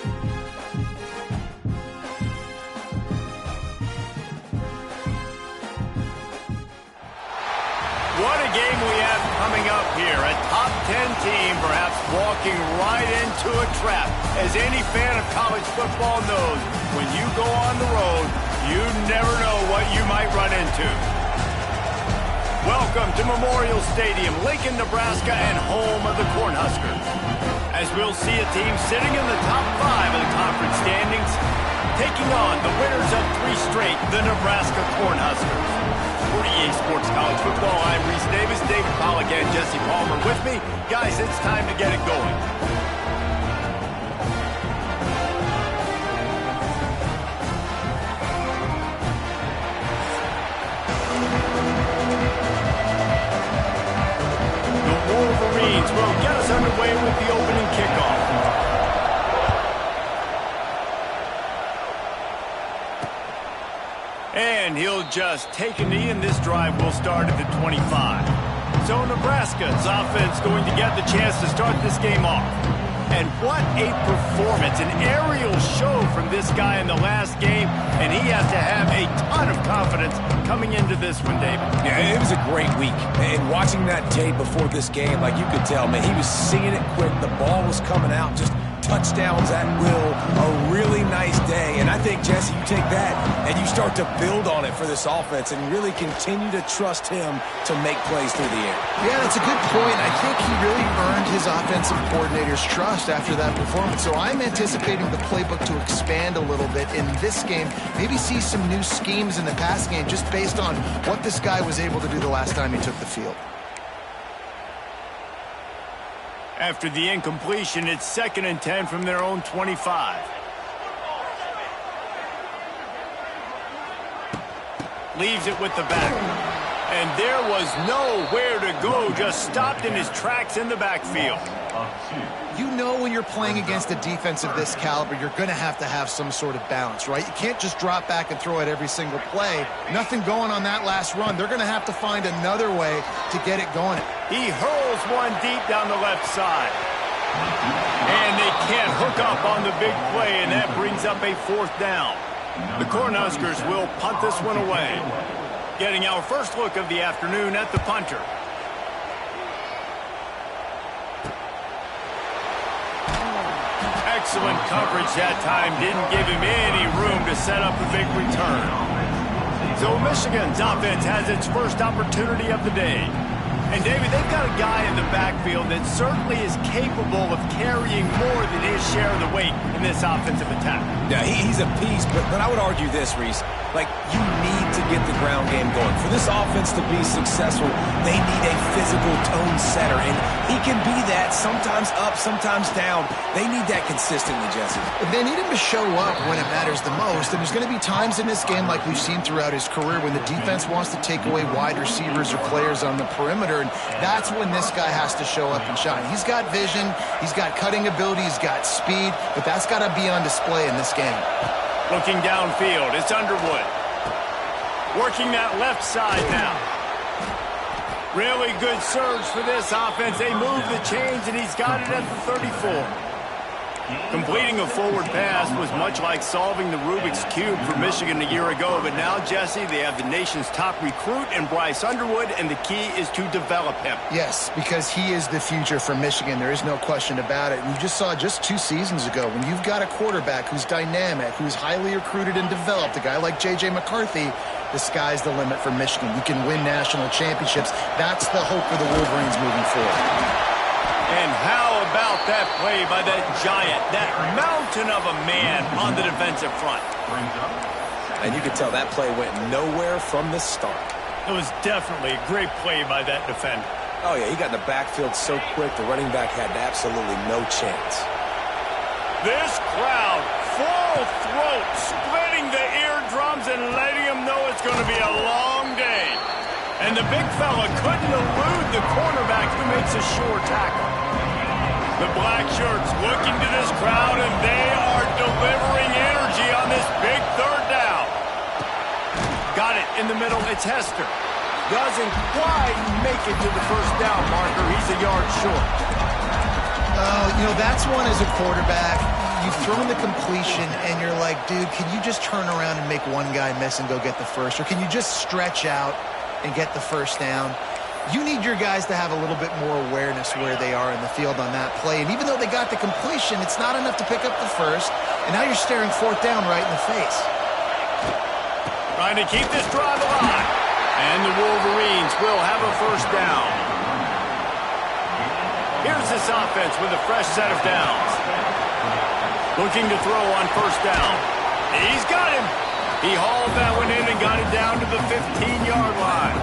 What a game we have coming up here. A top 10 team perhaps walking right into a trap. As any fan of college football knows, when you go on the road, you never know what you might run into. Welcome to Memorial Stadium, Lincoln, Nebraska, and home of the Cornhuskers. As we'll see a team sitting in the top 5 of the conference standings, taking on the winners of 3 straight, the Nebraska Cornhuskers. For EA Sports College Football, I'm Reese Davis, David Pollack, and Jesse Palmer with me. Guys, it's time to get it going. The Wolverines will get us underway with the opening kickoff. And he'll just take a knee, and this drive will start at the 25. So Nebraska's offense going to get the chance to start this game off. And what a performance, an aerial show from this guy in the last game, and he has to have a ton of confidence coming into this one, David. Yeah, it was a great week. And watching that tape before this game, like you could tell, man, he was seeing it quick. The ball was coming out, just touchdowns at will. A really nice day. And I think, Jesse, you take that and you start to build on it for this offense and really continue to trust him to make plays through the air. Yeah, that's a good point. I think he really earned his offensive coordinator's trust after that performance. So I'm anticipating the playbook to expand a little bit in this game. Maybe see some new schemes in the pass game just based on what this guy was able to do the last time he took the field. After the incompletion, it's 2nd and 10 from their own 25. Leaves it with the back. And there was nowhere to go, just stopped in his tracks in the backfield. You know when you're playing against a defense of this caliber, you're going to have some sort of balance, right? You can't just drop back and throw it every single play. Nothing going on that last run. They're going to have to find another way to get it going. He hurls one deep down the left side. And they can't hook up on the big play, and that brings up a 4th down. The Cornhuskers will punt this one away. Getting our first look of the afternoon at the punter. Excellent coverage that time. Didn't give him any room to set up a big return. So Michigan's offense has its first opportunity of the day. And, David, they've got a guy in the backfield that certainly is capable of carrying more than his share of the weight in this offensive attack. Yeah, he's a piece, but I would argue this, Reese. Like, you need to get the ground game going. For this offense to be successful, they need a physical tone setter, and he can be that, sometimes up, sometimes down. They need that consistently, Jesse. They need him to show up when it matters the most, and there's going to be times in this game like we've seen throughout his career when the defense wants to take away wide receivers or players on the perimeter, and that's when this guy has to show up and shine. He's got vision, he's got cutting ability, he's got speed, but that's got to be on display in this game. Looking downfield, it's Underwood. Working that left side now. Really good surge for this offense. They move the chains, and he's got it at the 34. Completing a forward pass was much like solving the Rubik's Cube for Michigan a year ago, but now, Jesse, they have the nation's top recruit in Bryce Underwood, and the key is to develop him. Yes, because he is the future for Michigan. There is no question about it. We just saw just 2 seasons ago when you've got a quarterback who's dynamic, who's highly recruited and developed, a guy like J.J. McCarthy, the sky's the limit for Michigan. You can win national championships. That's the hope for the Wolverines moving forward. And how about that play by that giant, that mountain of a man on the defensive front? And you could tell that play went nowhere from the start. It was definitely a great play by that defender. Oh, yeah, he got in the backfield so quick, the running back had absolutely no chance. This crowd, full throat, splitting the eardrums and letting them know it's going to be a long day. And the big fella couldn't elude the cornerback who makes a sure tackle. The black shirts looking to this crowd, and they are delivering energy on this big 3rd down. Got it in the middle. It's Hester. Doesn't quite make it to the 1st down marker. He's a yard short. You know, that's one as a quarterback. you've thrown the completion and you're like, dude, can you just turn around and make one guy miss and go get the first? Or can you just stretch out and get the first down? You need your guys to have a little bit more awareness where they are in the field on that play. And even though they got the completion, it's not enough to pick up the first. And now you're staring fourth down right in the face. Trying to keep this drive alive. And the Wolverines will have a first down. Here's this offense with a fresh set of downs. Looking to throw on first down. He's got him. He hauled that one in and got it down to the 15-yard line.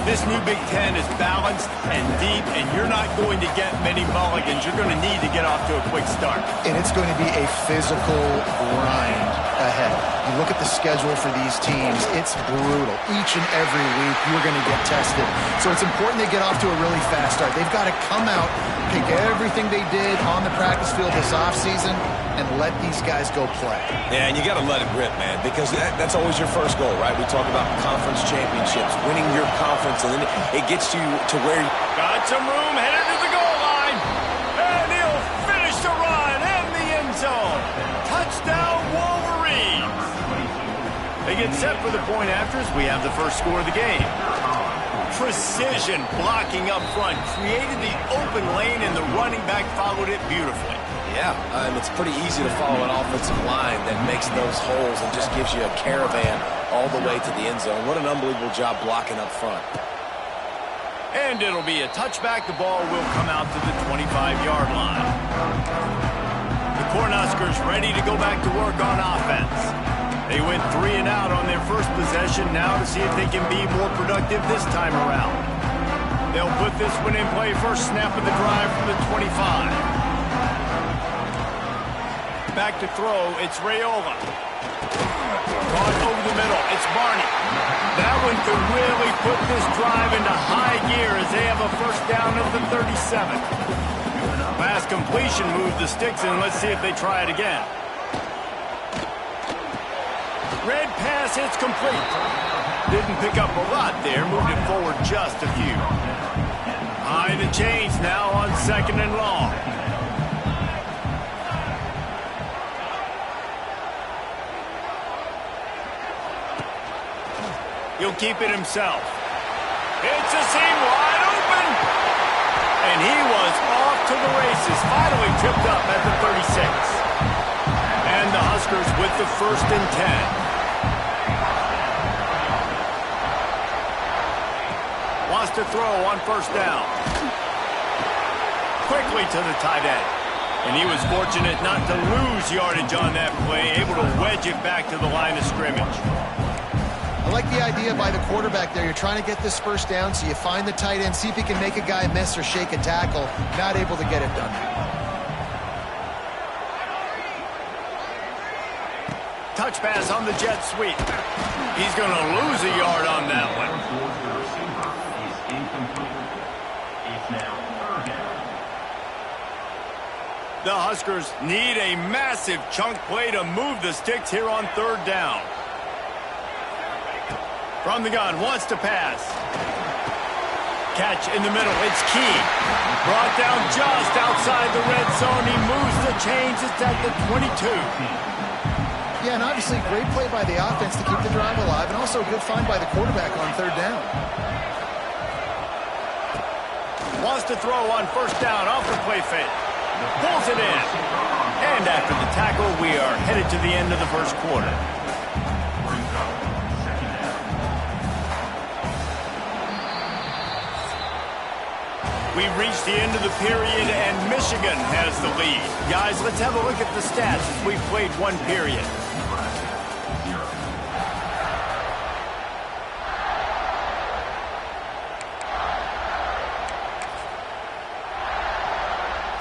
This new Big Ten is balanced and deep, and you're not going to get many mulligans. You're going to need to get off to a quick start. And it's going to be a physical grind ahead. You look at the schedule for these teams, it's brutal. Each and every week, you're going to get tested. So it's important they get off to a really fast start. They've got to come out, pick everything they did on the practice field this offseason, and let these guys go play. Yeah, and you got to let it rip, man, because that's always your first goal, right? We talk about conference championships, winning your conference, and then it gets you to where you... Got some room, headed to the goal line, and he'll finish the run in the end zone. Touchdown, Wolverines. They get set for the point afters. We have the first score of the game. Precision blocking up front created the open lane, and the running back followed it beautifully. Yeah, and it's pretty easy to follow an offensive line that makes those holes and just gives you a caravan all the way to the end zone. What an unbelievable job blocking up front. And it'll be a touchback. The ball will come out to the 25-yard line. The Cornhuskers ready to go back to work on offense. They went 3 and out on their first possession. Now to see if they can be more productive this time around. They'll put this one in play. First snap of the drive from the 25. Back to throw, it's Raiola. Caught over the middle, it's Barney. That one could really put this drive into high gear as they have a first down of the 37. Pass completion moved the sticks in. Let's see if they try it again. Red pass, it's complete. Didn't pick up a lot there, moved it forward just a few. High the chains now on second and long. He'll keep it himself. It's a seam wide open. And he was off to the races. Finally tripped up at the 36. And the Huskers with the first and 10. Wants to throw on first down. Quickly to the tight end. And he was fortunate not to lose yardage on that play, able to wedge it back to the line of scrimmage. I like the idea by the quarterback there. You're trying to get this first down, so you find the tight end, see if he can make a guy miss or shake a tackle. Not able to get it done. Touch pass on the jet sweep. He's going to lose a yard on that one. The Huskers need a massive chunk play to move the sticks here on third down. From the gun, wants to pass. Catch in the middle, it's Key. Brought down just outside the red zone. He moves the chains, it's at the 22. Yeah, and obviously great play by the offense to keep the drive alive, and also a good find by the quarterback on third down. Wants to throw on first down off the play fake. Pulls it in. And after the tackle, we are headed to the end of the first quarter. We've reached the end of the period, and Michigan has the lead. Guys, let's have a look at the stats as we've played one period.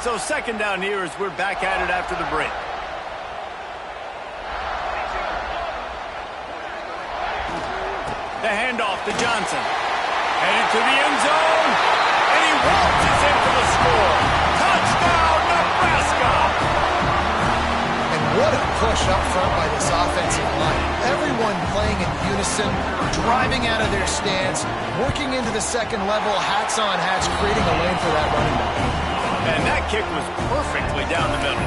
So second down here as we're back at it after the break. The handoff to Johnson. Headed to the end zone. And he waltzes in for the score. Touchdown, Nebraska! And what a push up front by this offensive line. Everyone playing in unison, driving out of their stance, working into the second level, hats on hats, creating a lane for that running back. And that kick was perfectly down the middle.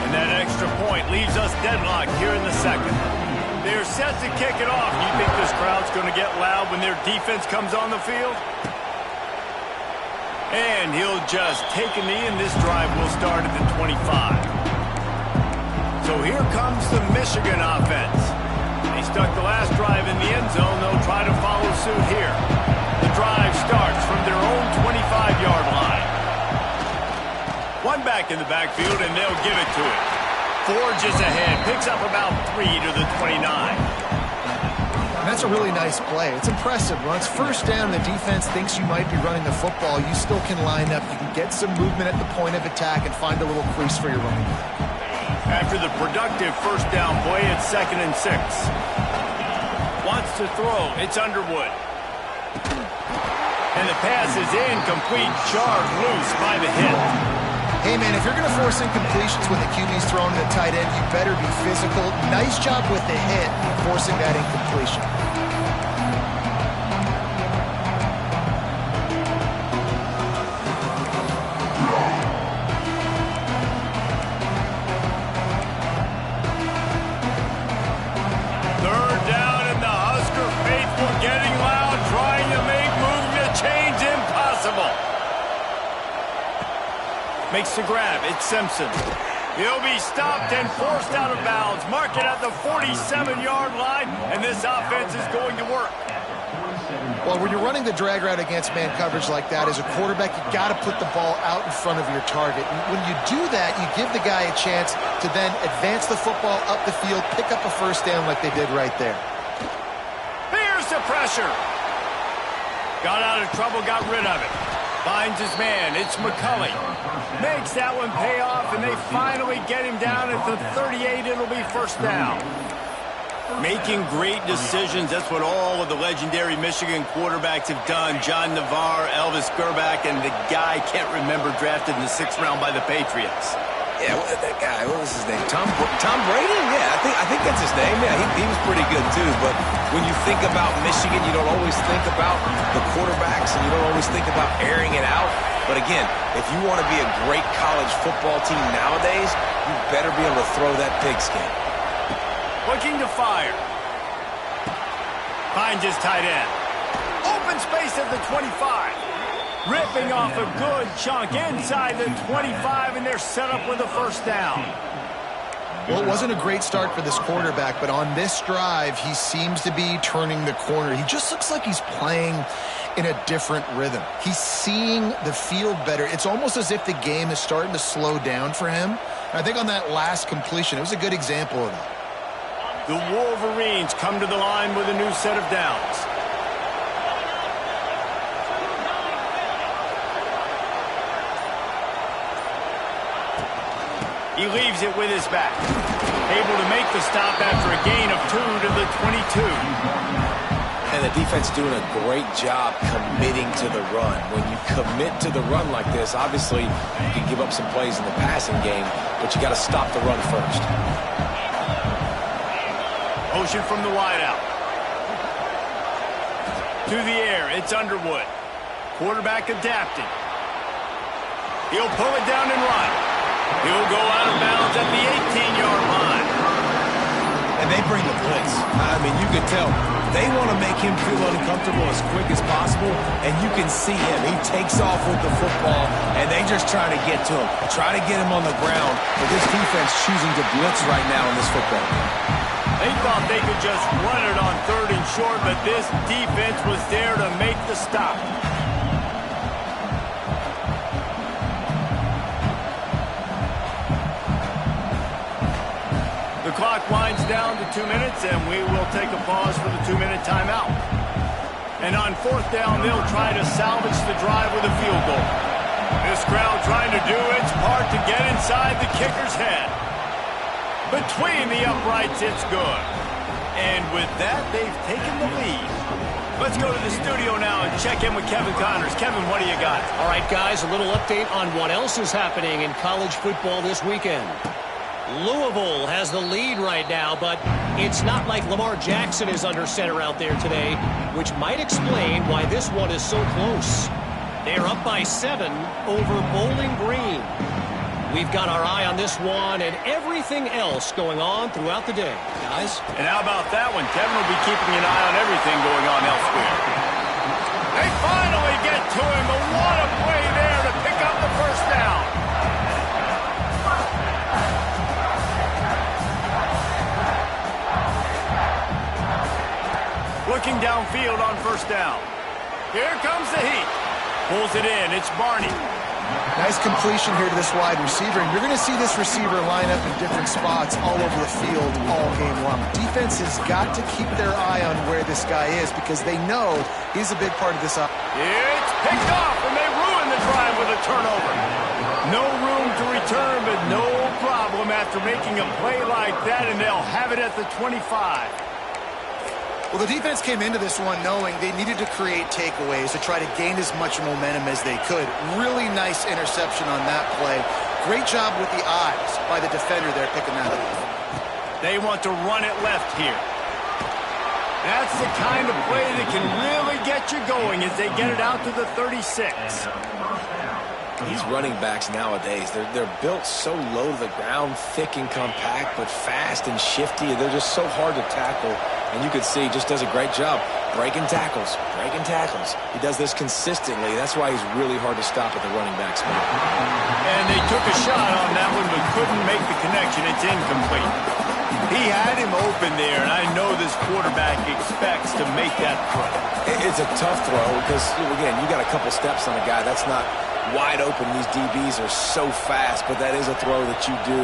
And And that extra point leaves us deadlocked here in the second. They're set to kick it off. You think this crowd's going to get loud when their defense comes on the field? And he'll just take a knee, and this drive will start at the 25. So here comes the Michigan offense. They stuck the last drive in the end zone. They'll try to follow suit here. The drive starts from their own 25-yard line. One back in the backfield, and they'll give it to it. Forges ahead, picks up about 3 to the 29. And that's a really nice play. It's impressive. Once first down, the defense thinks you might be running the football. You still can line up. You can get some movement at the point of attack and find a little crease for your running back. After the productive first down play, it's 2nd and 6. Wants to throw. It's Underwood. And the pass is incomplete. Jarred loose by the hit. Hey, man, if you're going to force incompletions when the QB's throwing to the tight end, you better be physical. Nice job with the hit, forcing that incompletion. Third down, and the Husker faithful getting loud, trying to make moving a change impossible. Makes the grab. It's Simpson. He'll be stopped and forced out of bounds. Mark it at the 47-yard line, and this offense is going to work. Well, when you're running the drag route against man coverage like that, as a quarterback, you got to put the ball out in front of your target. And when you do that, you give the guy a chance to then advance the football up the field, pick up a first down like they did right there. Here's the pressure. Got out of trouble, got rid of it. Finds his man. It's McCulley. Makes that one pay off, and they finally get him down at the 38. It'll be first down. Making great decisions. That's what all of the legendary Michigan quarterbacks have done. John Navarre, Elvis Gerbach, and the guy I can't remember drafted in the 6th round by the Patriots. Yeah, that guy, what was his name? Tom Brady? Yeah, I think that's his name. Yeah, he was pretty good too. But when you think about Michigan, you don't always think about the quarterbacks, and you don't always think about airing it out. But again, if you want to be a great college football team nowadays, you better be able to throw that pigskin. Looking to fire. Finds his tight end. Open space at the 25. Ripping off a good chunk inside the 25, and they're set up with a first down. Well, it wasn't a great start for this quarterback, but on this drive, he seems to be turning the corner. He just looks like he's playing in a different rhythm. He's seeing the field better. It's almost as if the game is starting to slow down for him. And I think on that last completion, it was a good example of that. The Wolverines come to the line with a new set of downs. He leaves it with his back. Able to make the stop after a gain of 2 to the 22. And the defense doing a great job committing to the run. When you commit to the run like this, obviously you can give up some plays in the passing game, but you got to stop the run first. Motion from the wideout. To the air, it's Underwood. Quarterback adapting. He'll pull it down and run. He'll go out of bounds at the 18-yard line. And they bring the blitz. I mean, you can tell they want to make him feel uncomfortable as quick as possible, and you can see him. He takes off with the football, and they just try to get to him, try to get him on the ground, but this defense choosing to blitz right now in this football game. They thought they could just run it on 3rd and short, but this defense was there to make the stop. The clock winds down to 2 minutes, and we will take a pause for the 2-minute timeout. And on 4th down, they'll try to salvage the drive with a field goal. This crowd trying to do its part to get inside the kicker's head. Between the uprights, it's good. And with that, they've taken the lead. Let's go to the studio now and check in with Kevin Connors. Kevin, what do you got? All right, guys, a little update on what else is happening in college football this weekend. Louisville has the lead right now, but it's not like Lamar Jackson is under center out there today, which might explain why this one is so close. They're up by 7 over Bowling Green. We've got our eye on this one and everything else going on throughout the day. Guys? And how about that one? Kevin will be keeping an eye on everything going on elsewhere. They finally get to him, but what a play there to pick up the first down. Looking downfield on first down. Here comes the heat. Pulls it in. It's Barney. Nice completion here to this wide receiver, and you're going to see this receiver line up in different spots all over the field all game long. Defense has got to keep their eye on where this guy is because they know he's a big part of this. It's picked off, and they ruin the drive with a turnover. No room to return, but no problem after making a play like that, and they'll have it at the 25. Well, the defense came into this one knowing they needed to create takeaways to try to gain as much momentum as they could. Really nice interception on that play. Great job with the eyes by the defender there picking that up. They want to run it left here. That's the kind of play that can really get you going as they get it out to the 36. These running backs nowadays, they're built so low to the ground, thick and compact, but fast and shifty. They're just so hard to tackle. And you can see he just does a great job breaking tackles, breaking tackles. He does this consistently. That's why he's really hard to stop at the running back spot. And they took a shot on that one, but couldn't make the connection. It's incomplete. He had him open there, and I know this quarterback expects to make that throw. It's a tough throw because, again, you got a couple steps on a guy. That's not wide open. These DBs are so fast, but that is a throw that you do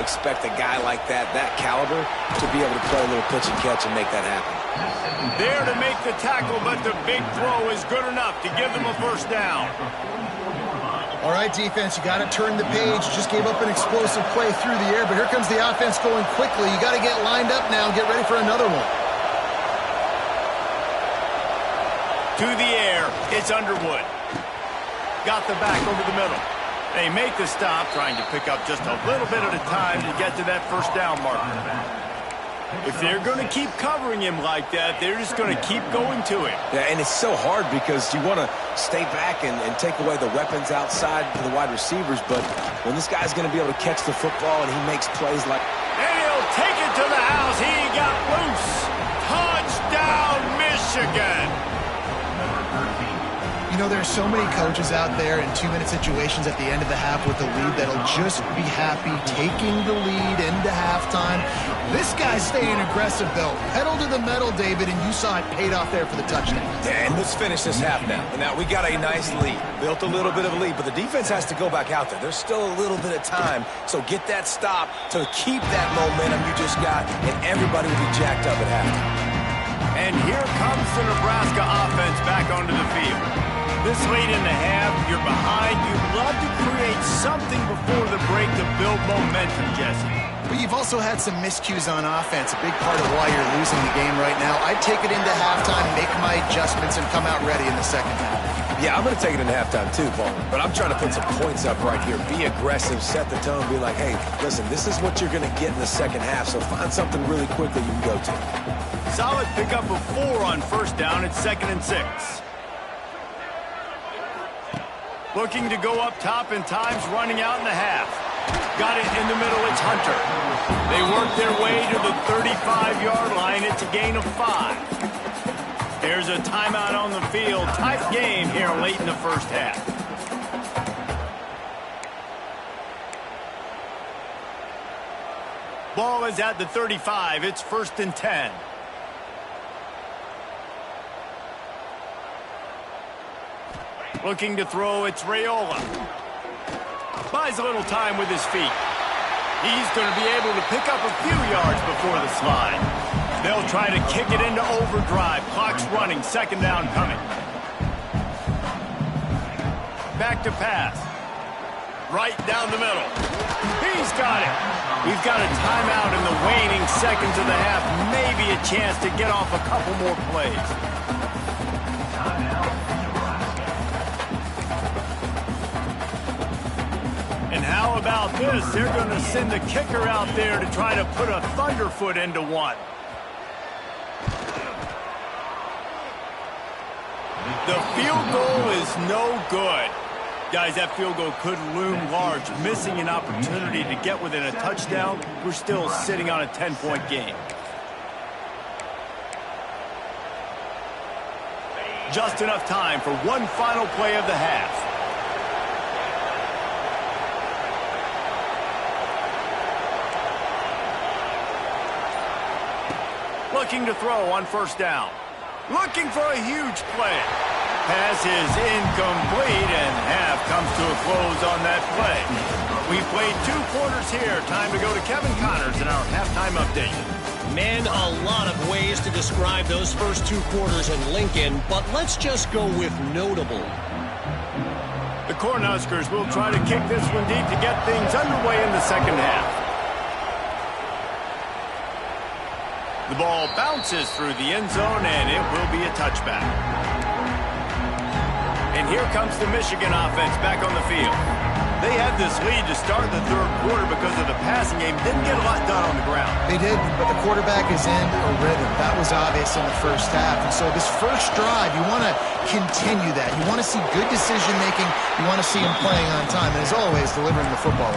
expect a guy like that caliber, to be able to play a little pitch and catch and make that happen. There to make the tackle, but the big throw is good enough to give them a first down. All right, defense, you got to turn the page. Just gave up an explosive play through the air, but here comes the offense going quickly. You got to get lined up now and get ready for another one. To the air, it's Underwood. Got the back over the middle. They make the stop, trying to pick up just a little bit at a time to get to that first down marker. If they're going to keep covering him like that, they're just going to keep going to him. Yeah, and it's so hard because you want to stay back and take away the weapons outside for the wide receivers, but when this guy's going to be able to catch the football and he makes plays like... And he'll take it to the house. He got loose. Touchdown, Michigan. You know, there's so many coaches out there in 2-minute situations at the end of the half with the lead that'll just be happy taking the lead into halftime. This guy's staying aggressive, though. Pedal to the metal, David, and you saw it paid off there for the touchdown. Yeah, and let's finish this half now. Now, we got a nice lead. Built a little bit of a lead, but the defense has to go back out there. There's still a little bit of time, so get that stop to keep that momentum you just got, and everybody will be jacked up at halftime. And here comes the Nebraska offense back onto the field. This late in the half, you're behind. You'd love to create something before the break to build momentum, Jesse. But you've also had some miscues on offense, a big part of why you're losing the game right now. I'd take it into halftime, make my adjustments, and come out ready in the second half. Yeah, I'm going to take it into halftime too, Paul. But I'm trying to put some points up right here. Be aggressive, set the tone, be like, hey, listen, this is what you're going to get in the second half, so find something really quickly you can go to. Solid pickup of 4 on first down. It's 2nd and 6. Looking to go up top, and time's running out in the half. Got it in the middle, it's Hunter. They work their way to the 35-yard line. It's a gain of 5. There's a timeout on the field. Tight game here late in the first half. Ball is at the 35. It's 1st and 10. Looking to throw, it's Raiola. Buys a little time with his feet. He's going to be able to pick up a few yards before the slide. They'll try to kick it into overdrive. Clock's running, 2nd down coming. Back to pass. Right down the middle. He's got it. We've got a timeout in the waning seconds of the half. Maybe a chance to get off a couple more plays. And how about this? They're going to send the kicker out there to try to put a thunderfoot into one. The field goal is no good. Guys, that field goal could loom large. Missing an opportunity to get within a touchdown, we're still sitting on a 10-point game. Just enough time for one final play of the half. Looking to throw on first down. Looking for a huge play. Pass is incomplete, and half comes to a close on that play. We played 2 quarters here. Time to go to Kevin Connors in our halftime update. Man, a lot of ways to describe those first 2 quarters in Lincoln, but let's just go with notable. The Cornhuskers will try to kick this one deep to get things underway in the second half. The ball bounces through the end zone, and it will be a touchback. And here comes the Michigan offense back on the field. They had this lead to start the third quarter because of the passing game. Didn't get a lot done on the ground. They did, but the quarterback is in a rhythm. That was obvious in the first half. And so this first drive, you want to continue that. You want to see good decision-making. You want to see him playing on time. And as always, delivering the football.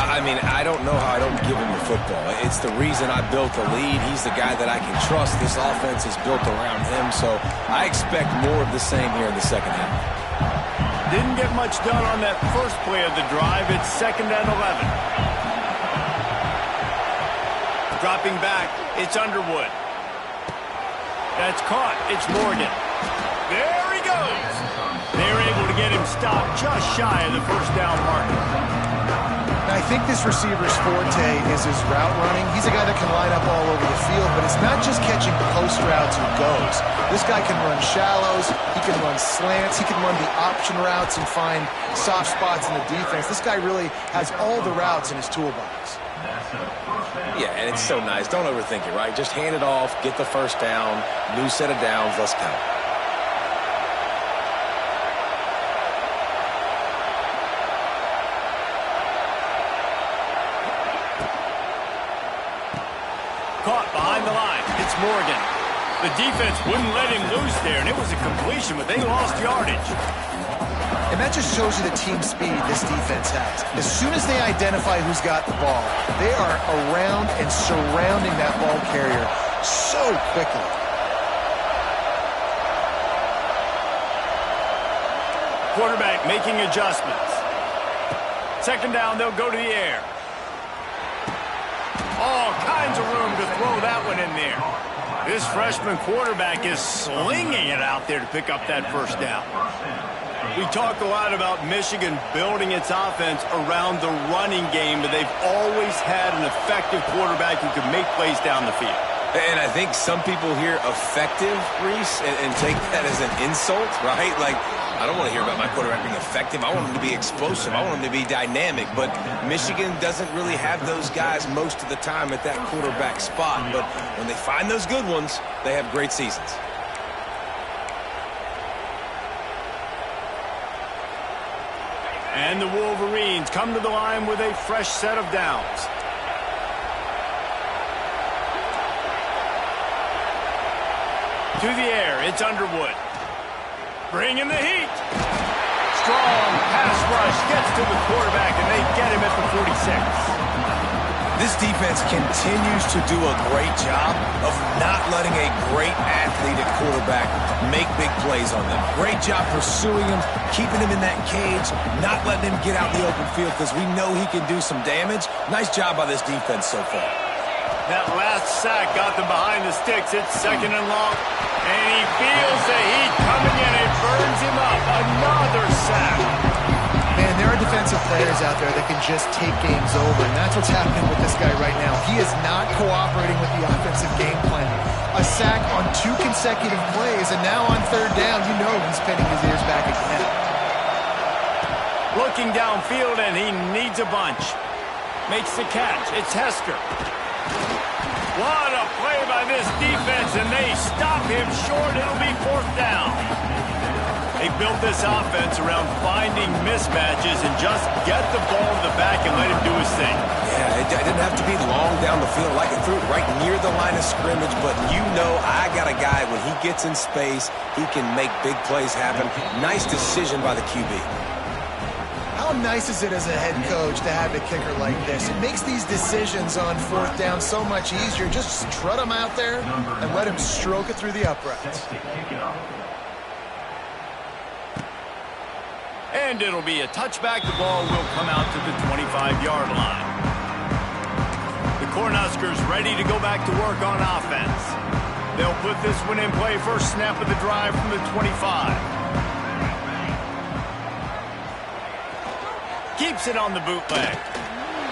I mean, I don't know how I don't give him the football. It's the reason I built a lead. He's the guy that I can trust. This offense is built around him. So I expect more of the same here in the second half. Didn't get much done on that first play of the drive. It's 2nd and 11. Dropping back, it's Underwood. That's caught. It's Morgan. There he goes. They're able to get him stopped just shy of the first down marker. I think this receiver's forte is his route running. He's a guy that can line up all over the field, but it's not just catching post routes and goes. This guy can run shallows, he can run slants, he can run the option routes and find soft spots in the defense. This guy really has all the routes in his toolbox. Yeah, and it's so nice. Don't overthink it, right? Just hand it off, get the first down, new set of downs, let's count. Caught behind the line. It's Morgan. The defense wouldn't let him loose there, and it was a completion, but they lost yardage. And that just shows you the team speed this defense has. As soon as they identify who's got the ball, they are around and surrounding that ball carrier so quickly. Quarterback making adjustments. 2nd down, they'll go to the air. All kinds of room to throw that one in there. This freshman quarterback is slinging it out there to pick up that first down. We talk a lot about Michigan building its offense around the running game, but they've always had an effective quarterback who can make plays down the field. And I think some people hear effective, Reese, and take that as an insult, right? Like, I don't want to hear about my quarterback being effective. I want him to be explosive. I want him to be dynamic. But Michigan doesn't really have those guys most of the time at that quarterback spot. But when they find those good ones, they have great seasons. And the Wolverines come to the line with a fresh set of downs. To the air, it's Underwood. Bringing the heat. Strong pass rush gets to the quarterback, and they get him at the 46. This defense continues to do a great job of not letting a great athlete at quarterback make big plays on them. Great job pursuing him, keeping him in that cage, not letting him get out in the open field because we know he can do some damage. Nice job by this defense so far. That last sack got them behind the sticks. It's 2nd and long. And he feels the heat coming in. It burns him up. Another sack. Man, there are defensive players out there that can just take games over, and that's what's happening with this guy right now. He is not cooperating with the offensive game plan. A sack on 2 consecutive plays, and now on 3rd down, you know he's pinning his ears back again. Looking downfield, and he needs a bunch. Makes the catch. It's Hester. What a play by this defense, and they stop him short. It'll be 4th down. They built this offense around finding mismatches and just get the ball to the back and let him do his thing. Yeah, it didn't have to be long down the field. Like it threw it right near the line of scrimmage, but you know I got a guy, when he gets in space, he can make big plays happen. Nice decision by the QB. nice is it as a head coach to have a kicker like this? It makes these decisions on 4th down so much easier. Just strut him out there and let him stroke it through the uprights. And it'll be a touchback. The ball will come out to the 25-yard line. The Cornhuskers ready to go back to work on offense. They'll put this one in play. First snap of the drive from the 25. Keeps it on the bootleg.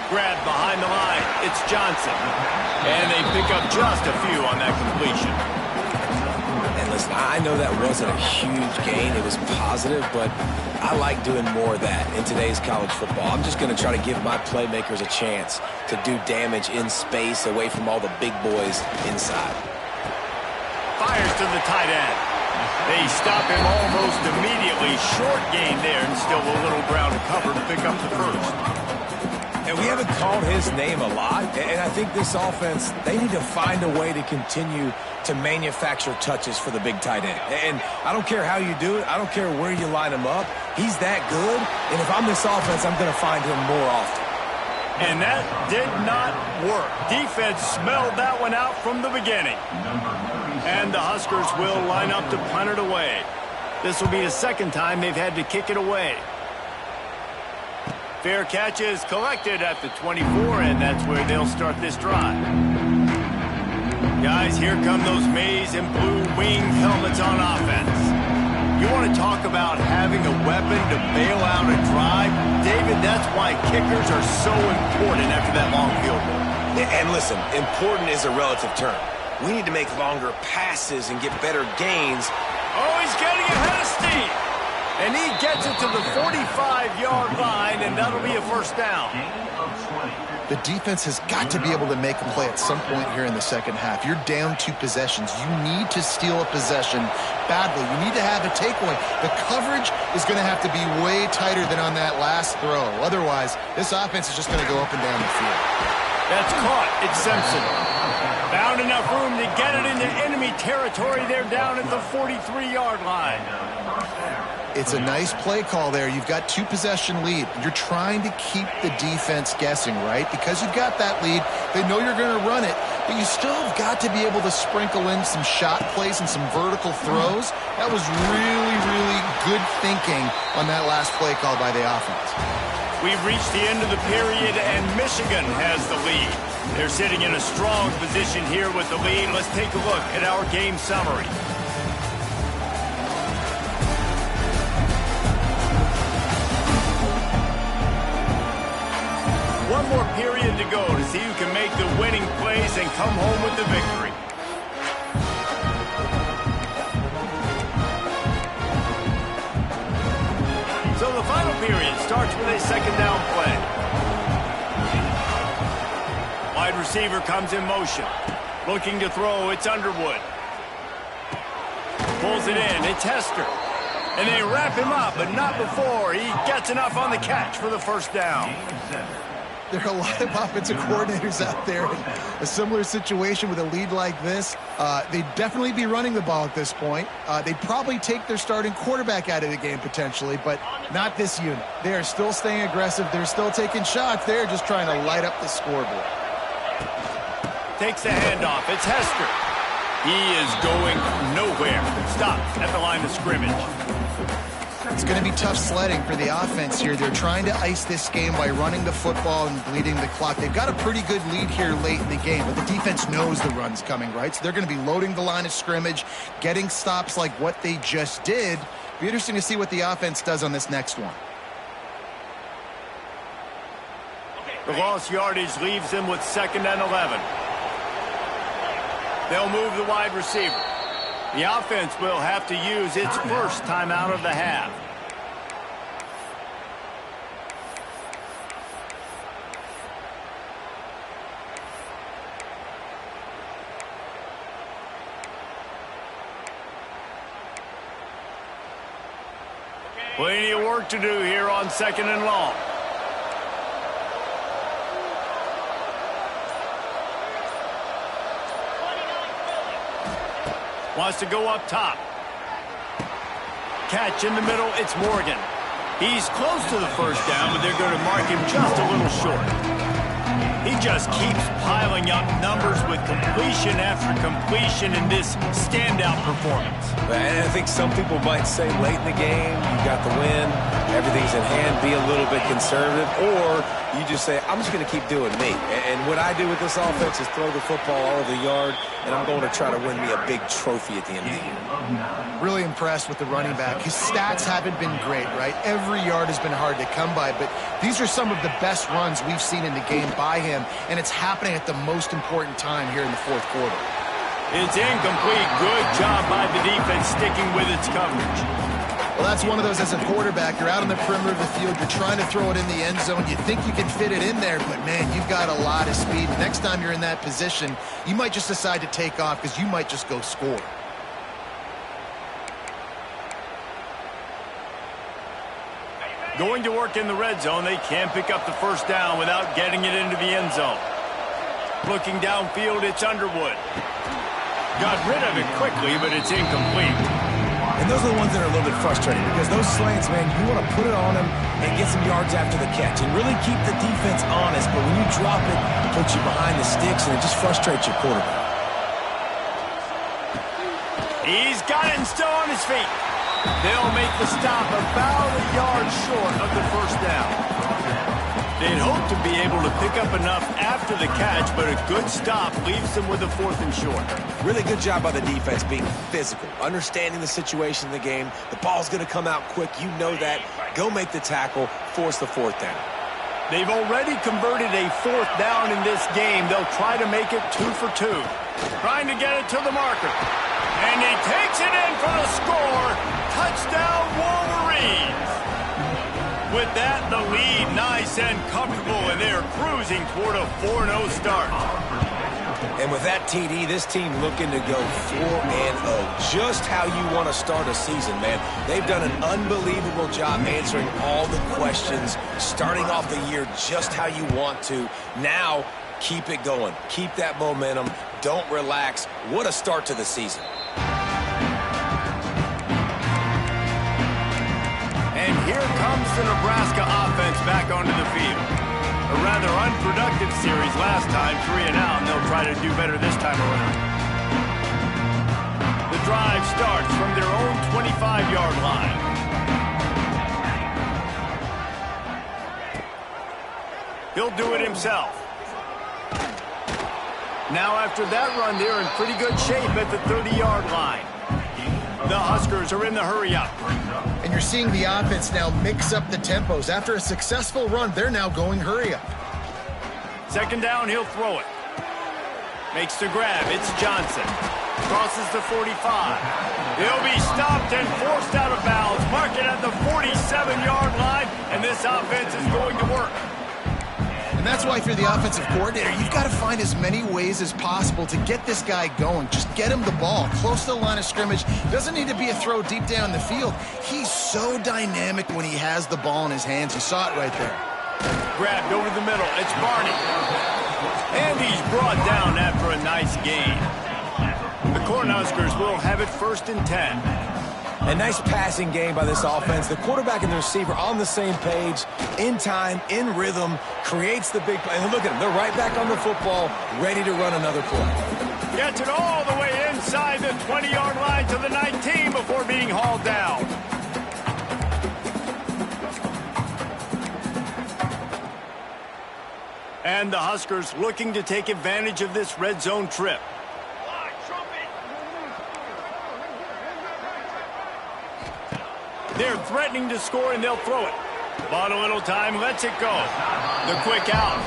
Grabbed behind the line. It's Johnson. And they pick up just a few on that completion. And listen, I know that wasn't a huge gain. It was positive, but I like doing more of that in today's college football. I'm just going to try to give my playmakers a chance to do damage in space away from all the big boys inside. Fires to the tight end. They stop him almost immediately. Short gain there, and still a little ground to cover to pick up the first. And we haven't called his name a lot, and I think this offense, they need to find a way to continue to manufacture touches for the big tight end. And I don't care how you do it. I don't care where you line him up. He's that good, and if I'm this offense, I'm going to find him more often. And that did not work. Defense smelled that one out from the beginning. And the Huskers will line up to punt it away. This will be the second time they've had to kick it away. Fair catch is collected at the 24, and that's where they'll start this drive. Guys, here come those maize and blue winged helmets on offense. You want to talk about having a weapon to bail out a drive? David, that's why kickers are so important after that long field goal. And listen, important is a relative term. We need to make longer passes and get better gains. Oh, he's getting ahead of steam. And he gets it to the 45-yard line, and that'll be a first down. The defense has got to be able to make a play at some point here in the second half. You're down 2 possessions. You need to steal a possession badly. You need to have a takeaway. The coverage is going to have to be way tighter than on that last throw. Otherwise, this offense is just going to go up and down the field. That's caught. It's Simpson. Found enough room to get it into enemy territory. They're down at the 43-yard line. It's a nice play call there. You've got 2-possession lead. You're trying to keep the defense guessing, right? Because you've got that lead, they know you're going to run it, but you still have got to be able to sprinkle in some shot plays and some vertical throws. That was really, really good thinking on that last play call by the offense. We've reached the end of the period, and Michigan has the lead. They're sitting in a strong position here with the lead. Let's take a look at our game summary. One more period to go to see who can make the winning plays and come home with the victory. So the final period starts with a second down play. Wide receiver comes in motion. Looking to throw, it's Underwood. Pulls it in, it's Hester. And they wrap him up, but not before he gets enough on the catch for the first down. There are a lot of offensive coordinators out there in a similar situation with a lead like this. They'd definitely be running the ball at this point. They'd probably take their starting quarterback out of the game potentially, but not this unit. They are still staying aggressive. They're still taking shots. They're just trying to light up the scoreboard. Takes the handoff. It's Hester. He is going nowhere. Stops at the line of scrimmage. It's going to be tough sledding for the offense here. They're trying to ice this game by running the football and bleeding the clock. They've got a pretty good lead here late in the game, but the defense knows the run's coming, right? So they're going to be loading the line of scrimmage, getting stops like what they just did. Be interesting to see what the offense does on this next one. The lost yardage leaves them with 2nd and 11. They'll move the wide receiver. The offense will have to use its first timeout of the half. Plenty of work to do here on 2nd and long. Wants to go up top. Catch in the middle, it's Morgan. He's close to the first down, but they're going to mark him just a little short. He just keeps piling up numbers with completion after completion in this standout performance. And I think some people might say late in the game, you got the win, everything's in hand, be a little bit conservative, or you just say, I'm just going to keep doing me. And what I do with this offense is throw the football all over the yard, and I'm going to try to win me a big trophy at the end of the year. Really impressed with the running back. His stats haven't been great, right? Every yard has been hard to come by, but these are some of the best runs we've seen in the game by him, and it's happening at the most important time here in the fourth quarter. It's incomplete. Good job by the defense sticking with its coverage. Well, that's one of those as a quarterback. You're out on the perimeter of the field. You're trying to throw it in the end zone. You think you can fit it in there, but, man, you've got a lot of speed. Next time you're in that position, you might just decide to take off because you might just go score. Going to work in the red zone, they can't pick up the first down without getting it into the end zone. Looking downfield, it's Underwood. Got rid of it quickly, but it's incomplete. And those are the ones that are a little bit frustrating because those slants, man, you want to put it on them and get some yards after the catch and really keep the defense honest. But when you drop it, it puts you behind the sticks and it just frustrates your quarterback. He's got it and still on his feet. They'll make the stop about a yard short of the first down. They'd hope to be able to pick up enough after the catch, but a good stop leaves them with a 4th and short. Really good job by the defense being physical, understanding the situation in the game. The ball's going to come out quick. You know that. Go make the tackle, force the 4th down. They've already converted a 4th down in this game. They'll try to make it 2 for 2. Trying to get it to the marker. And he takes it in for the score. Touchdown, Wolverines. With that, the lead nice and comfortable, and they're cruising toward a 4-0 start. And with that TD, this team looking to go 4-0. Just how you want to start a season, man. They've done an unbelievable job answering all the questions, starting off the year just how you want to. Now, keep it going. Keep that momentum. Don't relax. What a start to the season. And here comes the Nebraska offense back onto the field. A rather unproductive series last time, 3 and out, and they'll try to do better this time around. The drive starts from their own 25-yard line. He'll do it himself. Now after that run, they're in pretty good shape at the 30-yard line. The Huskers are in the hurry-up. And you're seeing the offense now mix up the tempos. After a successful run, they're now going hurry-up. 2nd down, he'll throw it. Makes the grab. It's Johnson. Crosses the 45. He'll be stopped and forced out of bounds. Mark it at the 47-yard line, and this offense is going to work. And that's why if you're the offensive coordinator, you've got to find as many ways as possible to get this guy going. Just get him the ball close to the line of scrimmage. Doesn't need to be a throw deep down the field. He's so dynamic when he has the ball in his hands. You saw it right there. Grabbed over the middle. It's Barney. And he's brought down after a nice gain. The Cornhuskers will have it 1st and 10. A nice passing game by this offense. The quarterback and the receiver on the same page, in time, in rhythm, creates the big play. And look at them. They're right back on the football, ready to run another play. Gets it all the way inside the 20-yard line to the 19 before being hauled down. And the Huskers looking to take advantage of this red zone trip. They're threatening to score, and they'll throw it. Bought a little time, lets it go. The quick out.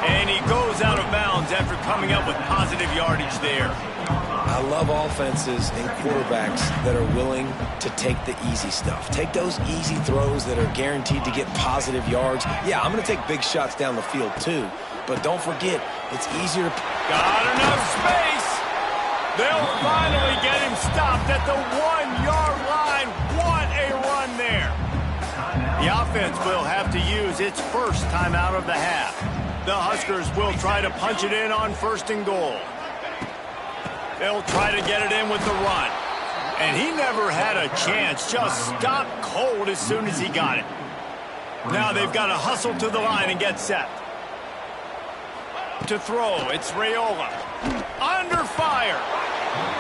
And he goes out of bounds after coming up with positive yardage there. I love offenses and quarterbacks that are willing to take the easy stuff. Take those easy throws that are guaranteed to get positive yards. Yeah, I'm going to take big shots down the field too. But don't forget, it's easier to... Got enough space. They'll finally get him stopped at the 1-yard line. What a run there. The offense will have to use its first timeout of the half. The Huskers will try to punch it in on 1st and goal. They'll try to get it in with the run. And he never had a chance. Just stopped cold as soon as he got it. Now they've got to hustle to the line and get set. To throw, it's Raiola. Under fire.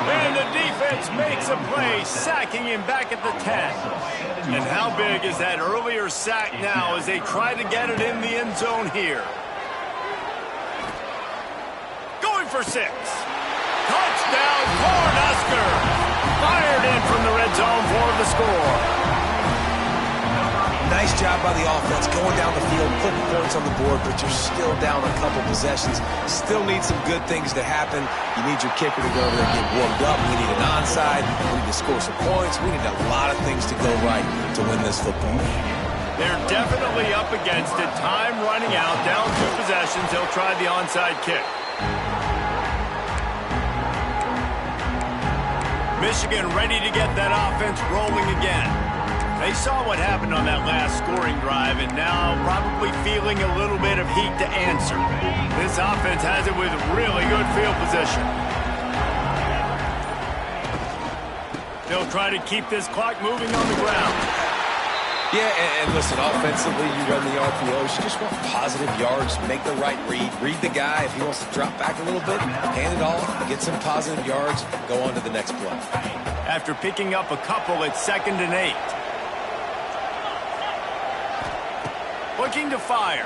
And the defense makes a play, sacking him back at the 10. And how big is that earlier sack now as they try to get it in the end zone here? Going for 6. Touchdown, Cornhusker! Fired in from the red zone for the score. Nice job by the offense going down the field, putting points on the board, but you're still down a couple possessions. Still need some good things to happen. You need your kicker to go over there and get warmed up. We need an onside. We need to score some points. We need a lot of things to go right to win this football game. They're definitely up against it. Time running out, down 2 possessions. They'll try the onside kick. Michigan ready to get that offense rolling again. They saw what happened on that last scoring drive and now probably feeling a little bit of heat to answer. This offense has it with really good field position. They'll try to keep this clock moving on the ground. Yeah, and listen, offensively, you run the RPOs. You just want positive yards, make the right read. Read the guy. If he wants to drop back a little bit, hand it off, get some positive yards, go on to the next play. After picking up a couple, it's 2nd and 8. Looking to fire.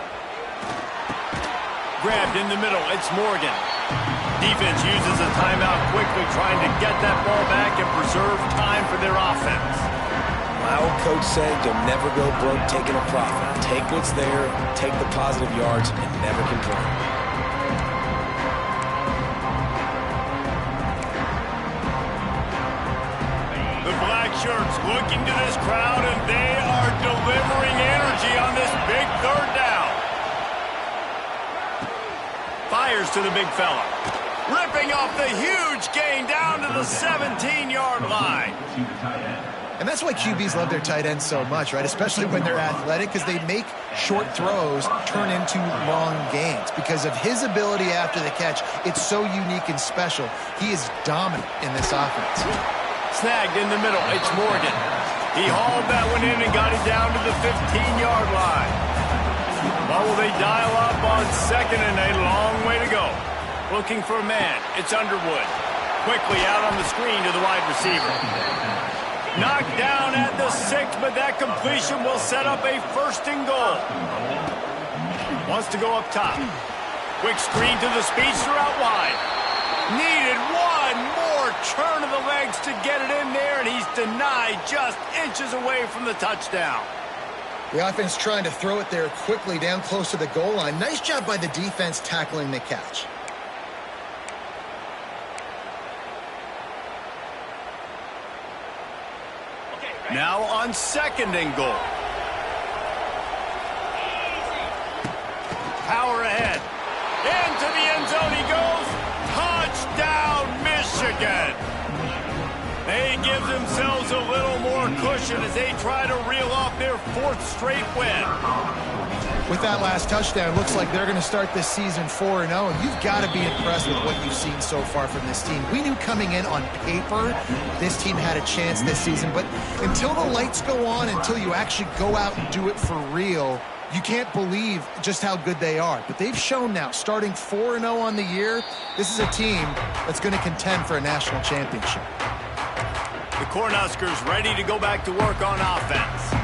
Grabbed in the middle. It's Morgan. Defense uses a timeout quickly, trying to get that ball back and preserve time for their offense. My old coach said you'll never go broke taking a profit. Take what's there, take the positive yards, and never complain. The black shirts looking to this crowd, and they are delivering energy on this big 3rd down. Fires to the big fella. Ripping off the huge gain down to the 17-yard line. And that's why QBs love their tight ends so much, right? Especially when they're athletic, because they make short throws turn into long gains. Because of his ability after the catch, it's so unique and special. He is dominant in this offense. Snagged in the middle. It's Morgan. He hauled that one in and got it down to the 15-yard line. Well, will they dial up on 2nd and a long way to go? Looking for a man. It's Underwood. Quickly out on the screen to the wide receiver. Knocked down at the 6, but that completion will set up a 1st and goal. Wants to go up top. Quick screen to the speedster out wide. Needed one more turn of the legs to get it in there, and he's denied just inches away from the touchdown. The offense trying to throw it there quickly down close to the goal line. Nice job by the defense tackling the catch. Now on 2nd and goal. Power ahead. Into the end zone he goes. Touchdown, Michigan. They give themselves a little more cushion as they try to reel off their 4th straight win. With that last touchdown, looks like they're going to start this season 4-0. And you've got to be impressed with what you've seen so far from this team. We knew coming in on paper this team had a chance this season. But until the lights go on, until you actually go out and do it for real, you can't believe just how good they are. But they've shown now, starting 4-0 on the year, this is a team that's going to contend for a national championship. The Cornhuskers ready to go back to work on offense.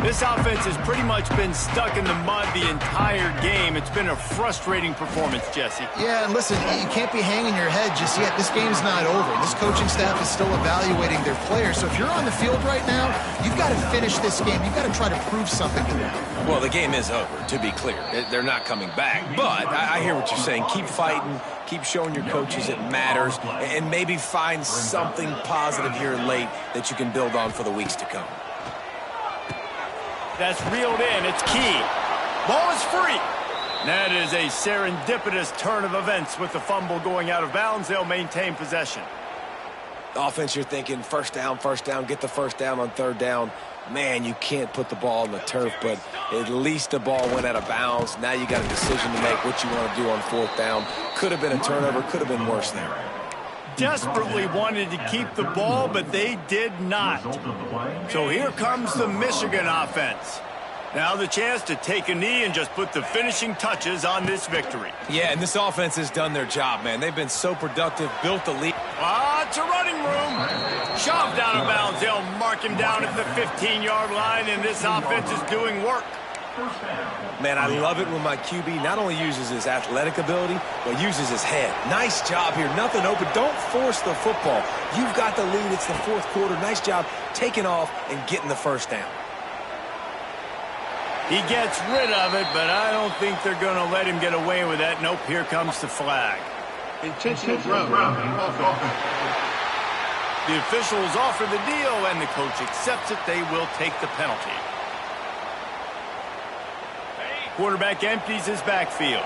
This offense has pretty much been stuck in the mud the entire game. It's been a frustrating performance, Jesse. Yeah, and listen, you can't be hanging your head just yet. This game's not over. This coaching staff is still evaluating their players. So if you're on the field right now, you've got to finish this game. You've got to try to prove something to them. Well, the game is over, to be clear. They're not coming back. But I hear what you're saying. Keep fighting. Keep showing your coaches it matters. And maybe find something positive here late that you can build on for the weeks to come. That's reeled in. It's key. Ball is free. That is a serendipitous turn of events with the fumble going out of bounds. They'll maintain possession. Offense, you're thinking first down, get the first down on 3rd down. Man, you can't put the ball on the turf, but at least the ball went out of bounds. Now you got a decision to make what you want to do on 4th down. Could have been a turnover, could have been worse there. desperately wanted to keep the ball, but they did not. So here comes the Michigan offense. Now the chance to take a knee and just put the finishing touches on this victory. Yeah, and this offense has done their job, man. They've been so productive, built the lead. It's a running room. Shoved out of bounds. They'll mark him down at the 15-yard line, and this offense is doing work. Man, I love it when my QB not only uses his athletic ability, but uses his head. Nice job here. Nothing open. Don't force the football. You've got the lead. It's the fourth quarter. Nice job taking off and getting the first down. He gets rid of it, but I don't think they're going to let him get away with that. Nope, here comes the flag. Intentional throw. The officials offer the deal, and the coach accepts it. They will take the penalty. Quarterback empties his backfield.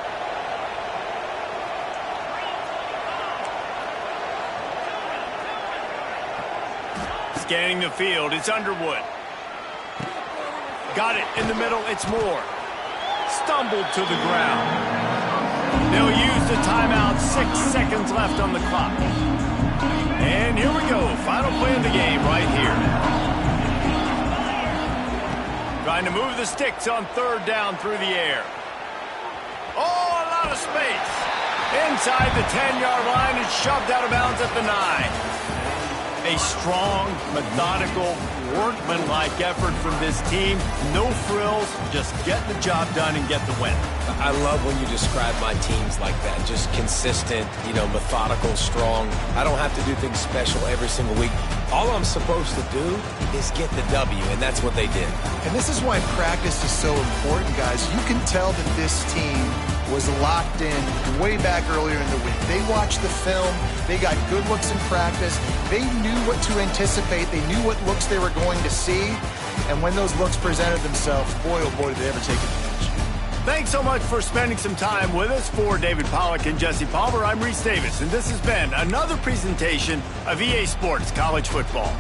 Scanning the field, it's Underwood. Got it in the middle, it's Moore. Stumbled to the ground. They'll use the timeout, 6 seconds left on the clock. And here we go, final play of the game right here. Trying to move the sticks on third down through the air. Oh, a lot of space. Inside the 10-yard line, it's shoved out of bounds at the 9. A strong, methodical, workmanlike effort from this team. No frills, just get the job done and get the win. I love when you describe my teams like that. Just consistent, methodical, strong. I don't have to do things special every single week. All I'm supposed to do is get the W, and that's what they did. And this is why practice is so important, guys. You can tell that this team was locked in way back earlier in the week. They watched the film. They got good looks in practice. They knew what to anticipate. They knew what looks they were going to see. And when those looks presented themselves, boy, oh boy, did they ever take advantage. Thanks so much for spending some time with us. For David Pollack and Jesse Palmer, I'm Reese Davis, and this has been another presentation of EA Sports College Football.